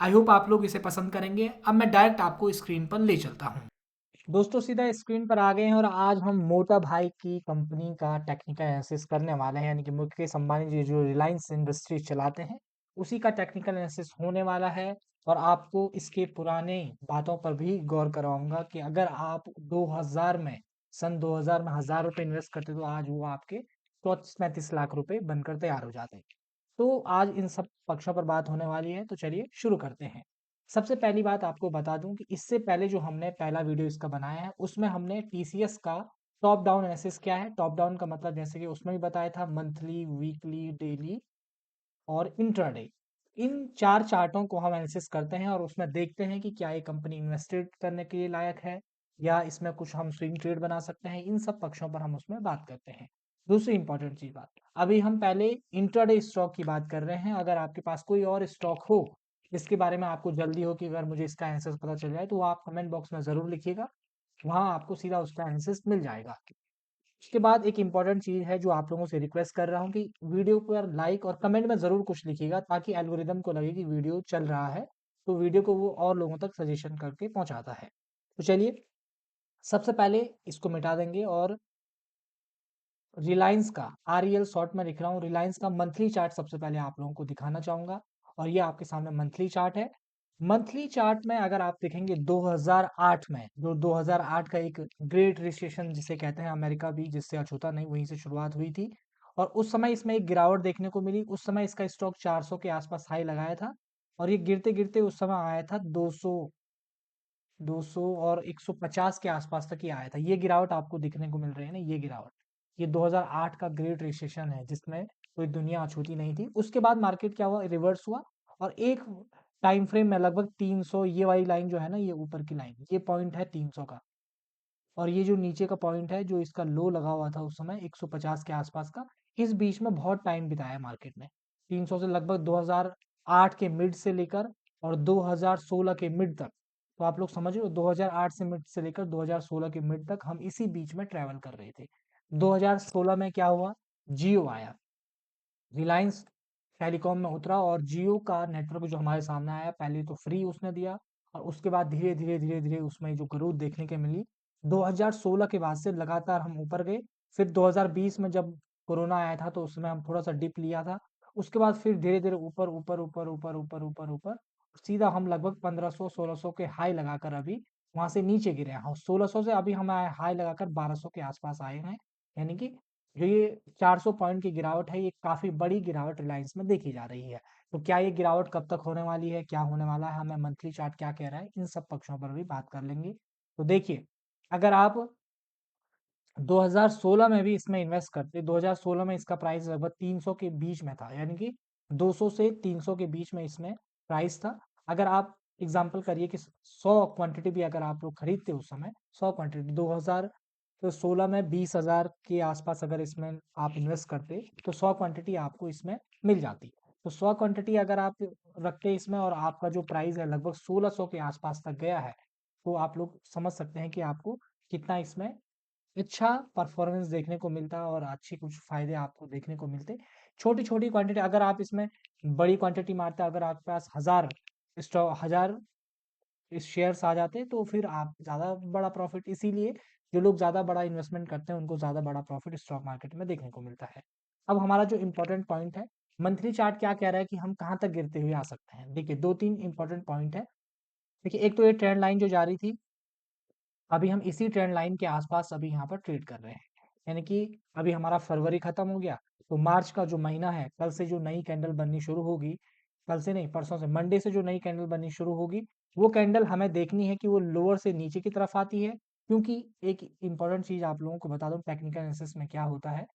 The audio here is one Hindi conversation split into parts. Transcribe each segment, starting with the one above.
आई होप आप लोग इसे पसंद करेंगे। अब मैं डायरेक्ट आपको स्क्रीन पर ले चलता हूँ। दोस्तों सीधा स्क्रीन पर आ गए हैं और आज हम मोटा भाई की कंपनी का टेक्निकल एनालिसिस करने वाले हैं, यानी कि मुकेश अंबानी जी जो रिलायंस इंडस्ट्रीज चलाते हैं उसी का टेक्निकल एनालिसिस होने वाला है। और आपको इसके पुराने बातों पर भी गौर करवाऊंगा कि अगर आप 2000 में सन 2000 में 1000 रुपये इन्वेस्ट करते तो आज वो आपके 34-35 लाख रुपए बनकर तैयार हो जाते हैं। तो आज इन सब पक्षों पर बात होने वाली है, तो चलिए शुरू करते हैं। सबसे पहली बात आपको बता दूं कि इससे पहले जो हमने पहला वीडियो इसका बनाया है उसमें हमने टीसीएस का टॉप डाउन एनालिसिस किया है। टॉप डाउन का मतलब जैसे कि उसमें भी बताया था मंथली, वीकली, डेली और इंट्राडे। इन 4 चार्टों को हम एनालिसिस करते हैं और उसमें देखते हैं कि क्या ये कंपनी इन्वेस्टेड करने के लिए लायक है या इसमें कुछ हम स्विंग ट्रेड बना सकते हैं। इन सब पक्षों पर हम उसमें बात करते हैं। दूसरी इंपॉर्टेंट चीज बात, अभी हम पहले इंट्राडे स्टॉक की बात कर रहे हैं। अगर आपके पास कोई और स्टॉक हो इसके बारे में आपको जल्दी हो कि अगर मुझे इसका एनालिसिस पता चल जाए तो वो आप कमेंट बॉक्स में जरूर लिखिएगा, वहां आपको सीधा उसका एनालिसिस मिल जाएगा। उसके बाद एक इम्पॉर्टेंट चीज है जो आप लोगों से रिक्वेस्ट कर रहा हूँ कि वीडियो पर लाइक और कमेंट में जरूर कुछ लिखिएगा ताकि एल्गोरिदम को लगे कि वीडियो चल रहा है, तो वीडियो को वो और लोगों तक सजेशन करके पहुंचाता है। तो चलिए सबसे पहले इसको मिटा देंगे और रिलायंस का आरईएल शॉर्ट में लिख रहा हूँ, रिलायंस का मंथली चार्ट सबसे पहले आप लोगों को दिखाना चाहूंगा। और ये आपके सामने मंथली चार्ट है। मंथली चार्ट में अगर आप देखेंगे 2008 में, जो 2008 का एक ग्रेट रिसेशन जिसे कहते हैं, अमेरिका भी जिससे अछूता नहीं वहीं से शुरुआत हुई थी और उस समय इसमें एक गिरावट देखने को मिली। उस समय इसका स्टॉक 400 के आसपास हाई लगाया था और ये गिरते गिरते उस समय आया था 200 और 150 के आसपास तक ही आया था। ये गिरावट आपको दिखने को मिल रही है ना, ये गिरावट, ये 2008 का ग्रेट रिसेशन है जिसमें कोई दुनिया अछूती नहीं थी। उसके बाद मार्केट क्या हुआ, रिवर्स हुआ और एक टाइम फ्रेम में लगभग 300, ये वाली लाइन जो है ना, ये ऊपर की लाइन, ये पॉइंट है 300 का और ये जो नीचे का पॉइंट है जो इसका लो लगा हुआ था उस समय 150 के आसपास का, इस बीच में बहुत टाइम बिताया मार्केट ने। 300 से लगभग 2008 के मिड से लेकर और 2016 के मिड तक, तो आप लोग समझ रहे हो 2008 से मिड से लेकर 2016 के मिड तक हम इसी बीच में ट्रेवल कर रहे थे। 2016 में क्या हुआ, जियो आया, रिलायंस टेलीकॉम में उतरा और जियो का नेटवर्क जो हमारे सामने आया, पहले तो फ्री उसने दिया और उसके बाद धीरे धीरे धीरे धीरे उसमें जो ग्रोथ देखने के मिली, 2016 के बाद से लगातार हम ऊपर गए। फिर 2020 में जब कोरोना आया था तो उसमें हम थोड़ा सा डिप लिया था। उसके बाद फिर धीरे धीरे ऊपर ऊपर ऊपर ऊपर ऊपर ऊपर ऊपर सीधा हम लगभग 1500-1600 के हाई लगाकर अभी वहां से नीचे गिरे हैं। 1600 से अभी हम हाई लगाकर 1200 के आसपास आए हैं, यानी कि जो ये 400 पॉइंट की गिरावट है, ये काफी बड़ी गिरावट रिलायंस में देखी जा रही है। तो क्या ये गिरावट कब तक होने वाली है, क्या होने वाला है, हमें मंथली चार्ट क्या कह रहा है, इन सब पक्षों पर भी बात कर लेंगे। तो देखिए, अगर आप 2016 में भी इसमें इन्वेस्ट करते, 2016 में इसका प्राइस लगभग 300 के बीच में था, यानी कि 200 से 300 के बीच में इसमें प्राइस था। अगर आप एग्जांपल करिए कि 100 क्वांटिटी भी अगर आप लोग खरीदते उस समय, 100 क्वांटिटी 2016 में 20,000 के आसपास अगर इसमें आप इन्वेस्ट करते तो 100 क्वांटिटी आपको इसमें मिल जाती। तो 100 क्वांटिटी अगर आप रखते इसमें और आपका जो प्राइस है लगभग 1600 के आसपास तक गया है, तो आप लोग समझ सकते हैं कि आपको कितना इसमें अच्छा परफॉर्मेंस देखने को मिलता और अच्छी कुछ फायदे आपको देखने को मिलते। छोटी छोटी क्वांटिटी अगर आप इसमें बड़ी क्वांटिटी मारते, अगर आपके पास 1000 इस शेयर्स आ जाते तो फिर आप ज़्यादा बड़ा प्रॉफिट, इसीलिए जो लोग ज़्यादा बड़ा इन्वेस्टमेंट करते हैं उनको ज़्यादा बड़ा प्रॉफिट स्टॉक मार्केट में देखने को मिलता है। अब हमारा जो इम्पोर्टेंट पॉइंट है, मंथली चार्ट क्या कह रहा है कि हम कहाँ तक गिरते हुए आ सकते हैं। देखिए 2-3 इंपॉर्टेंट पॉइंट है। देखिए एक तो ये ट्रेंड लाइन जो जा रही थी, अभी हम इसी ट्रेंड लाइन के आसपास अभी यहाँ पर ट्रेड कर रहे हैं, यानी कि अभी हमारा फरवरी खत्म हो गया तो मार्च का जो महीना है, कल से जो नई कैंडल बननी शुरू होगी, कल से नहीं परसों से, मंडे से जो नई कैंडल बननी शुरू होगी, वो कैंडल हमें देखनी है कि वो लोअर से नीचे की तरफ आती है। क्योंकि एक इंपॉर्टेंट चीज आप लोगों को बता दूं टेक्निकल एनालिसिस में क्या होता है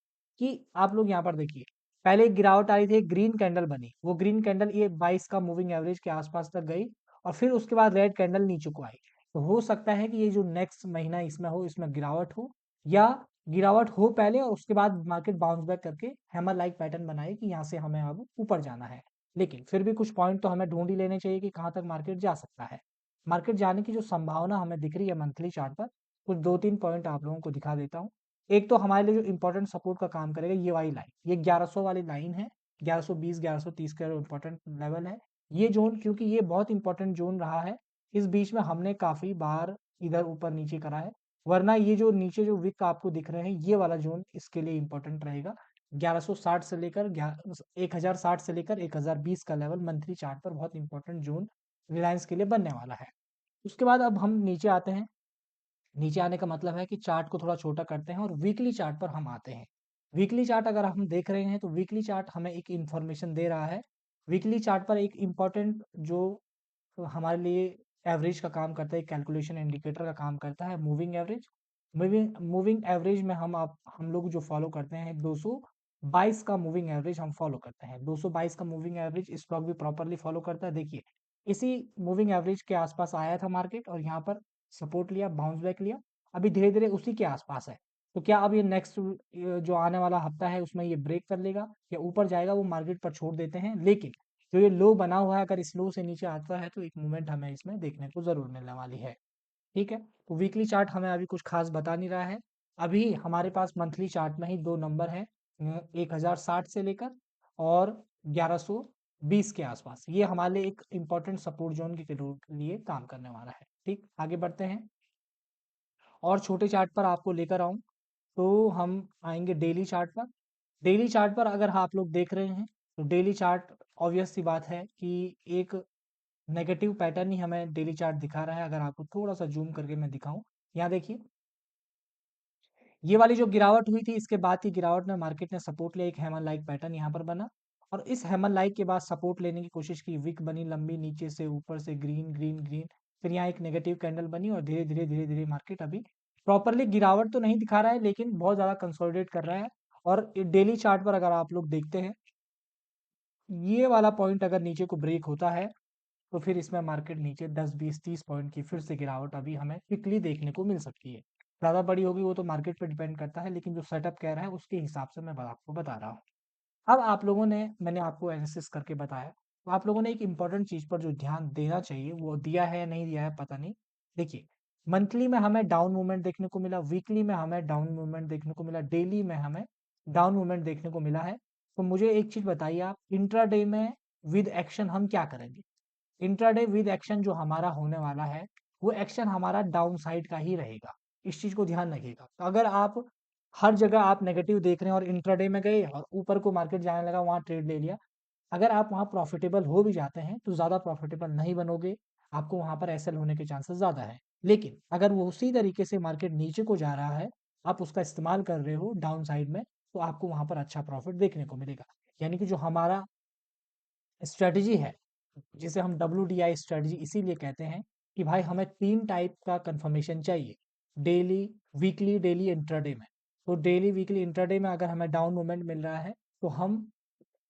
कि आप लोग यहाँ पर देखिए, पहले एक गिरावट आई थी, ग्रीन कैंडल बनी, वो ग्रीन कैंडल ये 22 का मूविंग एवरेज के आसपास तक गई और फिर उसके बाद रेड कैंडल नीचे को आई। तो हो सकता है कि ये जो नेक्स्ट महीना इसमें हो, इसमें गिरावट हो या गिरावट हो पहले और उसके बाद मार्केट बाउंस बैक करके हैमर लाइक पैटर्न बनाए कि यहाँ से हमें अब ऊपर जाना है। लेकिन फिर भी कुछ पॉइंट तो हमें ढूंढ ही लेने चाहिए कि कहाँ तक मार्केट जा सकता है। मार्केट जाने की जो संभावना हमें दिख रही है मंथली चार्ट पर, कुछ 2-3 पॉइंट आप लोगों को दिखा देता हूँ। एक तो हमारे लिए जो इंपॉर्टेंट सपोर्ट का काम करेगा ये वाली लाइन, ये 1100 वाली लाइन है, 1120 1130 का इंपॉर्टेंट लेवल है। ये जोन, क्योंकि ये बहुत इंपॉर्टेंट जोन रहा है, इस बीच में हमने काफी बार इधर ऊपर नीचे करा है, वरना ये जो नीचे जो विक आपको दिख रहे हैं, ये वाला जोन इसके लिए इंपॉर्टेंट रहेगा। 1160 से लेकर 1060 से लेकर 1020 का लेवल मंथली चार्ट पर बहुत इंपॉर्टेंट जोन रिलायंस के लिए बनने वाला है। उसके बाद अब हम नीचे आते हैं। नीचे आने का मतलब है कि चार्ट को थोड़ा छोटा करते हैं और वीकली चार्ट पर हम आते हैं। वीकली चार्ट अगर हम देख रहे हैं तो वीकली चार्ट हमें एक इंफॉर्मेशन दे रहा है। वीकली चार्ट पर एक इम्पॉर्टेंट जो हमारे लिए एवरेज का काम करता है, कैलकुलेशन इंडिकेटर का काम करता है, moving average. Moving moving average में हम लोग जो फॉलो करते हैं 222 का मूविंग एवरेज हम फॉलो करते हैं। 222 का मूविंग एवरेज स्टॉक भी प्रॉपरली फॉलो करता है। देखिए, इसी मूविंग एवरेज के आसपास आया था मार्केट और यहाँ पर सपोर्ट लिया, बाउंस बैक लिया, अभी धीरे धीरे उसी के आसपास है। तो क्या अब ये नेक्स्ट जो आने वाला हफ्ता है उसमें ये ब्रेक कर लेगा या ऊपर जाएगा, वो मार्केट पर छोड़ देते हैं। लेकिन जो ये लो बना हुआ है, अगर इस लो से नीचे आता है तो एक मूवमेंट हमें इसमें देखने को जरूर मिलने वाली है। ठीक है, तो वीकली चार्ट हमें अभी कुछ खास बता नहीं रहा है। अभी हमारे पास मंथली चार्ट में ही दो नंबर है, 1060 से लेकर और 1120 के आसपास, ये हमारे लिए एक इम्पोर्टेंट सपोर्ट जोन के लिए काम करने वाला है। ठीक, आगे बढ़ते हैं और छोटे चार्ट पर आपको लेकर आऊं तो हम आएंगे डेली चार्ट पर। डेली चार्ट पर अगर आप लोग देख रहे हैं तो डेली चार्ट ऑब्वियस सी बात है कि एक नेगेटिव पैटर्न ही हमें डेली चार्ट दिखा रहा है। अगर आपको थोड़ा सा जूम करके मैं दिखाऊं, यहाँ देखिए, ये वाली जो गिरावट हुई थी, इसके बाद की गिरावट में मार्केट ने सपोर्ट लिया, एक हैमर लाइक पैटर्न यहाँ पर बना और इस हैमर लाइक के बाद सपोर्ट लेने की कोशिश की, विक बनी लंबी, नीचे से ऊपर से ग्रीन ग्रीन ग्रीन, फिर यहाँ एक नेगेटिव कैंडल बनी और धीरे धीरे मार्केट अभी प्रॉपरली गिरावट तो नहीं दिखा रहा है लेकिन बहुत ज्यादा कंसोलिडेट कर रहा है। और डेली चार्ट पर अगर आप लोग देखते हैं, ये वाला पॉइंट अगर नीचे को ब्रेक होता है तो फिर इसमें मार्केट नीचे 10 20 30 पॉइंट की फिर से गिरावट अभी हमें क्विकली देखने को मिल सकती है। ज़्यादा बड़ी होगी वो तो मार्केट पे डिपेंड करता है, लेकिन जो सेटअप कह रहा है उसके हिसाब से मैं आपको बता रहा हूँ। अब आप लोगों ने, मैंने आपको एनालिसिस करके बताया, तो आप लोगों ने एक इंपॉर्टेंट चीज पर जो ध्यान देना चाहिए वो दिया है या नहीं दिया है पता नहीं। देखिए, मंथली में हमें डाउन मूवमेंट देखने को मिला, वीकली में हमें डाउन मूवमेंट देखने को मिला, डेली में हमें डाउन मूवमेंट देखने को मिला है। तो मुझे एक चीज बताइए आप, इंट्राडे में विद एक्शन हम क्या करेंगे? इंट्राडे विद एक्शन जो हमारा होने वाला है, वो एक्शन हमारा डाउन साइड का ही रहेगा। इस चीज को ध्यान रखिएगा। तो अगर आप हर जगह आप नेगेटिव देख रहे हैं और इंट्राडे में गए और ऊपर को मार्केट जाने लगा, वहां ट्रेड ले लिया, अगर आप वहां प्रॉफिटेबल हो भी जाते हैं तो ज्यादा प्रॉफिटेबल नहीं बनोगे, आपको वहां पर एसएल होने के चांसेस ज्यादा है। लेकिन अगर वो उसी तरीके से मार्केट नीचे को जा रहा है, आप उसका इस्तेमाल कर रहे हो डाउन साइड में, तो आपको वहां पर अच्छा प्रॉफिट देखने को मिलेगा। यानी कि जो हमारा स्ट्रेटजी है, जिसे हम WDI स्ट्रेटजी इसीलिए कहते हैं कि भाई हमें 3 टाइप का कंफर्मेशन चाहिए, डेली, वीकली, डेली इंट्राडे में। तो डेली, वीकली, इंट्राडे में अगर हमें डाउन मूवमेंट मिल रहा है तो हम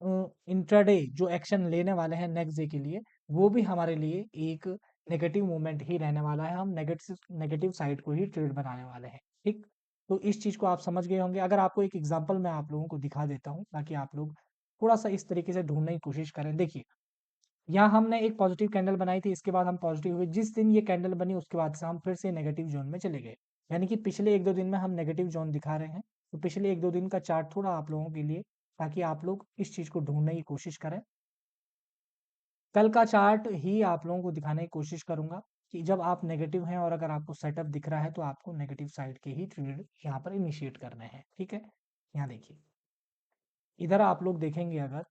इंट्राडे जो एक्शन लेने वाले हैं नेक्स्ट डे के लिए, वो भी हमारे लिए एक नेगेटिव मूवमेंट ही रहने वाला है। हम नेगेटिव नेगेटिव साइड को ही ट्रेड बनाने वाले हैं। ठीक, तो इस चीज को आप समझ गए होंगे। अगर आपको एक एग्जांपल मैं आप लोगों को दिखा देता हूँ ताकि आप लोग थोड़ा सा इस तरीके से ढूंढने की कोशिश करें। देखिए, यहाँ हमने एक पॉजिटिव कैंडल बनाई थी, इसके बाद हम पॉजिटिव हुए, जिस दिन ये कैंडल बनी उसके बाद से हम फिर से नेगेटिव जोन में चले गए। यानी कि पिछले 1-2 दिन में हम नेगेटिव जोन दिखा रहे हैं। तो पिछले 1-2 दिन का चार्ट थोड़ा आप लोगों के लिए, ताकि आप लोग इस चीज को ढूंढने की कोशिश करें। कल का चार्ट ही आप लोगों को दिखाने की कोशिश करूंगा कि जब आप नेगेटिव हैं और अगर आपको सेटअप दिख रहा है तो आपको नेगेटिव साइड के ही ट्रेड यहाँ पर इनिशिएट करने हैं। ठीक है, यहाँ देखिए, इधर आप लोग देखेंगे अगर,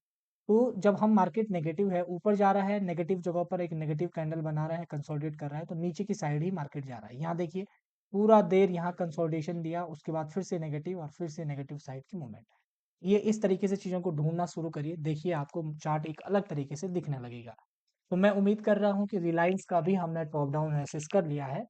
तो जब हम मार्केट नेगेटिव है, ऊपर जा रहा है, नेगेटिव जगह पर एक नेगेटिव कैंडल बना रहा है, कंसोलिडेट कर रहा है, तो नीचे की साइड ही मार्केट जा रहा है। यहाँ देखिए, पूरा देर यहाँ कंसोलिडेशन दिया, उसके बाद फिर से नेगेटिव और फिर से नेगेटिव साइड की मूवमेंट। ये इस तरीके से चीजों को ढूंढना शुरू करिए, देखिए आपको चार्ट एक अलग तरीके से दिखने लगेगा। तो मैं उम्मीद कर रहा हूँ कि रिलायंस का भी हमने टॉप डाउन एनालिसिस कर लिया है।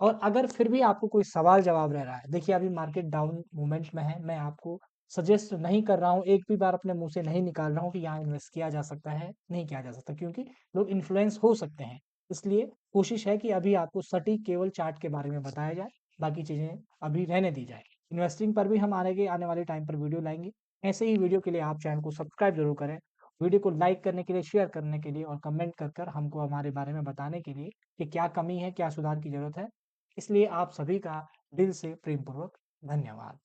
और अगर फिर भी आपको कोई सवाल जवाब रह रहा है, देखिए अभी मार्केट डाउन मूवमेंट में है, मैं आपको सजेस्ट नहीं कर रहा हूँ, एक भी बार अपने मुंह से नहीं निकाल रहा हूँ कि यहाँ इन्वेस्ट किया जा सकता है, नहीं किया जा सकता, क्योंकि लोग इन्फ्लुएंस हो सकते हैं। इसलिए कोशिश है कि अभी आपको सटीक केवल चार्ट के बारे में बताया जाए, बाकी चीजें अभी रहने दी जाए। इन्वेस्टिंग पर भी हम आने वाले टाइम पर वीडियो लाएंगे। ऐसे ही वीडियो के लिए आप चैनल को सब्सक्राइब जरूर करें, वीडियो को लाइक करने के लिए, शेयर करने के लिए और कमेंट कर हमको हमारे बारे में बताने के लिए कि क्या कमी है, क्या सुधार की जरूरत है। इसलिए आप सभी का दिल से प्रेम पूर्वक धन्यवाद।